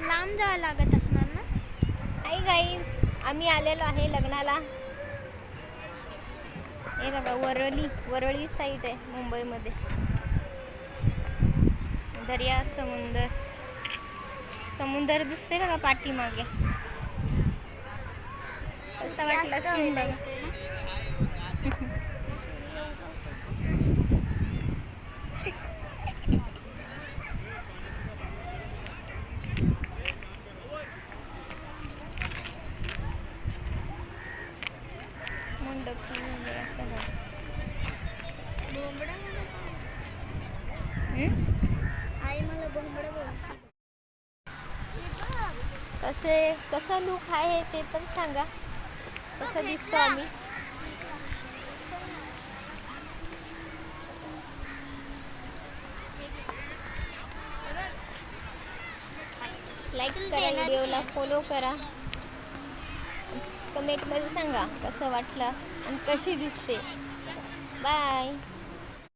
लांब जावं लागत असणार ना. हाय गाईज, आम्ही आलेलो आहे लग्नाला. हे बघा वरळी साईड आहे मुंबईमध्ये. दर्या समुंदर दिसते बघा पाठीमागे. कसं वाटलं सीन बघा. कसा लुक आहे ते पण सांगा, कसं दिसतो आम्ही. लाईक करा, व्हिडिओला फॉलो करा, कमेंटमध्ये सांगा कसं वाटलं आणि कशी दिसते. बाय.